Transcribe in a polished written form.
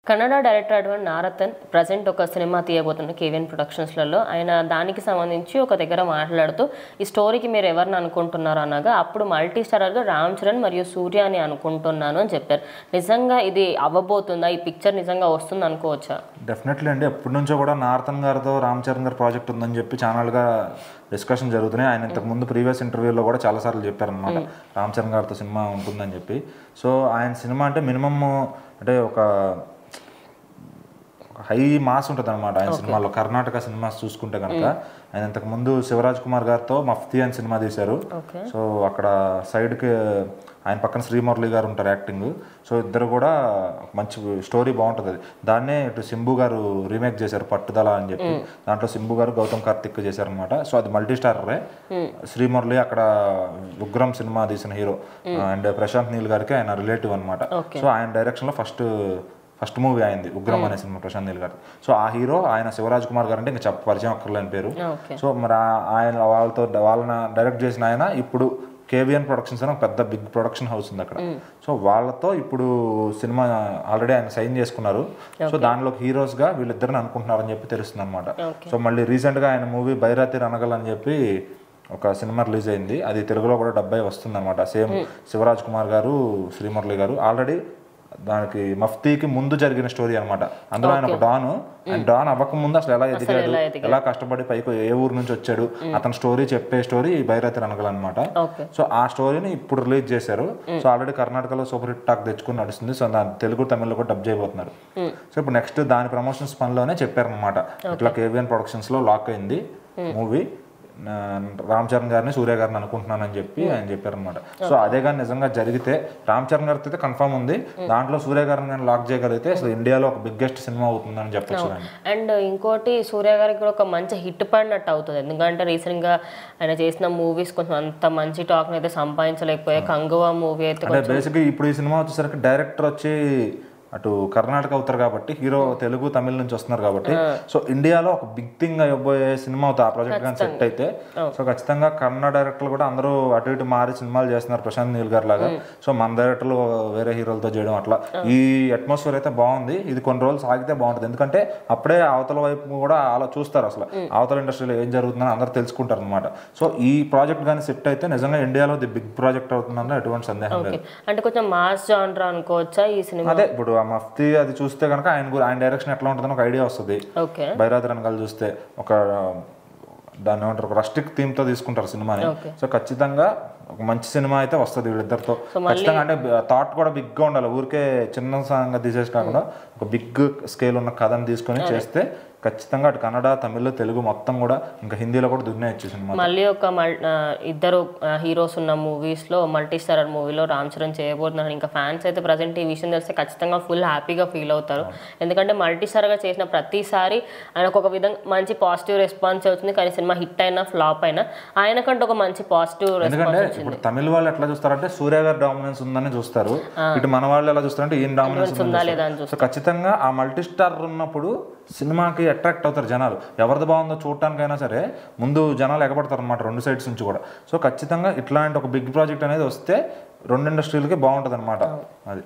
Kannada director అటువంటి నారతన్ present ఒక cinema తీయబోతున్న KVN ప్రొడక్షన్స్లలో ఆయన దానికి సంబంధించి ఒక దగ్గర మాట్లాడుతూ ఈ స్టోరీకి మీరు ఎవరిని అనుకుంటున్నారు అనగా అప్పుడు మల్టీ స్టారర్గా రామ్ చరణ్ మరియు సూర్య అని అనుకుంటున్నాను అని చెప్పారు. నిజంగా ఇది అవ్వబోతుందా? ఈ పిక్చర్ నిజంగా వస్తుంది అనుకోవచ్చా? డెఫినెట్లీ అండి. ఎప్పటి నుంచో కూడా నారతన్ గారితో రామ్ చరణ్ గారి ప్రాజెక్ట్ ఉందని చెప్పి ఛానల్గా డిస్కషన్ జరుగుతున్నాయి. ఆయన ఇంతకుముందు ప్రీవియస్ ఇంటర్వ్యూలో కూడా చాలాసార్లు చెప్పారనమాట రామ్ చరణ్ గారితో సినిమా ఉంటుందని చెప్పి. సో ఆయన సినిమా అంటే మినిమమ్ అంటే ఒక హై మాస్ ఉంటుంది అనమాట ఆయన సినిమాలో. కర్ణాటక సినిమాస్ చూసుకుంటే కనుక ఆయన ఇంతకుముందు శివరాజ్ కుమార్ గారితో మఫ్తీ అని సినిమా తీశారు. సో అక్కడ సైడ్కి ఆయన పక్కన శ్రీమురళి గారు ఉంటారు యాక్టింగ్. సో ఇద్దరు కూడా మంచి స్టోరీ బాగుంటుంది. అది దాన్నే ఇటు సింబు గారు రీమేక్ చేశారు పట్టుదల అని చెప్పి. దాంట్లో సింబు గారు గౌతమ్ కార్తిక్ చేశారనమాట. సో అది మల్టీ స్టారరే. శ్రీమురళి అక్కడ ఉగ్రం సినిమా తీసిన హీరో అండ్ ప్రశాంత్ నీల్ గారికి ఆయన రిలేటివ్ అనమాట. సో ఆయన డైరెక్షన్లో ఫస్ట్ మూవీ అయింది ఉగ్రం అనే సినిమా ప్రశాంత్ నీల్ గారు. సో ఆ హీరో ఆయన శివరాజ్ కుమార్ గారు అంటే ఇంకా పరిచయం అక్కర్లేని పేరు. సో మరి ఆయన వాళ్ళని డైరెక్ట్ చేసిన ఆయన ఇప్పుడు కేవిఎన్ ప్రొడక్షన్స్ అని ఒక పెద్ద బిగ్ ప్రొడక్షన్ హౌస్ ఉంది అక్కడ. సో వాళ్ళతో ఇప్పుడు సినిమా ఆల్రెడీ ఆయన సైన్ చేసుకున్నారు. సో దానిలో హీరోస్గా వీళ్ళిద్దరిని అనుకుంటున్నారని చెప్పి తెలుస్తుంది అనమాట. సో మళ్ళీ రీసెంట్గా ఆయన మూవీ బైరాతి రణగల్ అని చెప్పి ఒక సినిమా రిలీజ్ అయింది. అది తెలుగులో కూడా డబ్బై వస్తుంది అనమాట. సేమ్ శివరాజ్ కుమార్ గారు శ్రీమురళి గారు. ఆల్రెడీ దానికి మఫ్తీకి ముందు జరిగిన స్టోరీ అనమాట. అందులో ఆయన ఒక డాను, ఆయన డాన్ అవ్వక ముందు అసలు ఎలా ఎదిగాడు, ఎలా కష్టపడి పైకి ఏ ఊరు నుంచి వచ్చాడు, అతని స్టోరీ చెప్పే స్టోరీ బైరాతి రణగల్ అనమాట. సో ఆ స్టోరీని ఇప్పుడు రిలీజ్ చేశారు. సో ఆల్రెడీ కర్ణాటకలో సూపర్ హిట్ టాక్ తెచ్చుకుని నడుస్తుంది. సో దాని తెలుగు తమిళ్లో కూడా డబ్ చేయబోతున్నారు. సో ఇప్పుడు నెక్స్ట్ దాని ప్రమోషన్స్ పనిలోనే చెప్పారనమాట. ఇట్లా కేవిఎన్ ప్రొడక్షన్స్ లో లాక్ అయింది మూవీ, రామ్ చరణ్ గారిని సూర్య గారిని అనుకుంటున్నానని చెప్పి ఆయన చెప్పారనమాట. సో అదే కానీ నిజంగా జరిగితే రామ్ చరణ్ గారితో అయితే కన్ఫర్మ్ ఉంది. దాంట్లో సూర్య గారిని కానీ లాక్ చేయగలిగితే అసలు ఇండియాలో ఒక బిగ్గెస్ట్ సినిమా అవుతుందని చెప్పచ్చు. అండ్ ఇంకోటి సూర్య గారికి కూడా ఒక మంచి హిట్ పడినట్టు అవుతుంది. ఎందుకంటే రీసెంట్ గా ఆయన చేసిన మూవీస్ కొంచెం అంత మంచి టాక్ అయితే సంపాదించలేకపోయా. కంగువా మూవీ అయితే బేసిక్గా ఇప్పుడు ఈ సినిమా వచ్చేసరికి డైరెక్టర్ వచ్చి అటు కర్ణాటక అవుతారు కాబట్టి, హీరో తెలుగు తమిళ నుంచి వస్తున్నారు కాబట్టి, సో ఇండియాలో ఒక బిగ్ థింగ్ అయిపోయే సినిమా అవుతుంది ఆ ప్రాజెక్ట్ కానీ సెట్ అయితే. సో ఖచ్చితంగా కన్నడ డైరెక్టర్లు కూడా అందరూ అటు ఇటు మారి సినిమాలు చేస్తున్నారు ప్రశాంత్ నీల్ గారు లాగా. సో మన డైరెక్టర్లు వేరే హీరోలతో చేయడం అట్లా ఈ అట్మాస్ఫియర్ అయితే బాగుంది. ఇది కొన్ని రోజులు సాగితే బాగుంటుంది. ఎందుకంటే అప్పుడే అవతల వైపు కూడా అలా చూస్తారు, అసలు అవతల ఇండస్ట్రీలో ఏం జరుగుతుందని అందరూ తెలుసుకుంటారు అనమాట. సో ఈ ప్రాజెక్ట్ కానీ సెట్ అయితే నిజంగా ఇండియాలో ది బిగ్ ప్రాజెక్ట్ అవుతుందని ఎటువంటి సందేహం లేదు. అంటే కొంచెం మాస్ జానర్ అనుకోవచ్చా ఈ సినిమా? అదే ఇప్పుడు మఫ్తీ అది చూస్తే కనుక ఆయన డైరెక్షన్ ఎట్లా ఉంటుందని ఒక ఐడియా వస్తుంది. బైరాతి రణగల్ చూస్తే ఒక దాన్ని ఏమంటారు, రస్టిక్ థీమ్ తో తీసుకుంటారు సినిమాని. సో ఖచ్చితంగా ఒక మంచి సినిమా అయితే వస్తుంది వీళ్ళిద్దరితో ఖచ్చితంగా. అంటే థాట్ కూడా బిగ్ గా ఉండాలి. ఊరికే చిన్న సాంగా తీసేసి కాకుండా ఒక బిగ్ స్కేల్ ఉన్న కథను తీసుకొని చేస్తే ఖచ్చితంగా అటు కన్నడ, తమిళ, తెలుగు మొత్తం కూడా ఇంకా హిందీలో కూడా దున్నేయచ్చు సినిమా. మళ్ళీ ఒక ఇద్దరు హీరోస్ ఉన్న మూవీస్ లో మల్టీ స్టారర్ మూవీలో రామ్ చరణ్ చేయబోతున్నారు. ఇంకా ఫ్యాన్స్ అయితే ప్రజెంట్ ఈ విషయం తెలిస్తే ఖచ్చితంగా ఫుల్ హ్యాపీగా ఫీల్ అవుతారు. ఎందుకంటే మల్టీ స్టార్ గా చేసిన ప్రతిసారి ఆయనకు ఒక విధంగా మంచి పాజిటివ్ రెస్పాన్స్ అవుతుంది. కానీ సినిమా హిట్ అయినా ఫ్లాప్ అయినా ఆయనకంటే ఒక మంచి పాజిటివ్ రెస్పాన్స్. ఇప్పుడు తమిళ వాళ్ళు ఎట్లా చూస్తారంటే సూర్య గారి డామినెన్స్ ఉందని చూస్తారు. ఇటు మన వాళ్ళు ఎలా చూస్తారంటే ఈయన డామినెన్స్ ఉందా లేదా అని చూస్తారు. ఖచ్చితంగా ఆ మల్టీ స్టార్ ఉన్నప్పుడు సినిమాకి అట్రాక్ట్ అవుతారు జనాలు. ఎవరిది బాగుందో చూడటానికైనా సరే ముందు జనాలు ఎగబడతారు అనమాట రెండు సైడ్స్ నుంచి కూడా. సో ఖచ్చితంగా ఇట్లాంటి ఒక బిగ్ ప్రాజెక్ట్ అనేది వస్తే రెండు ఇండస్ట్రీలకి బాగుంటుంది అనమాట. అది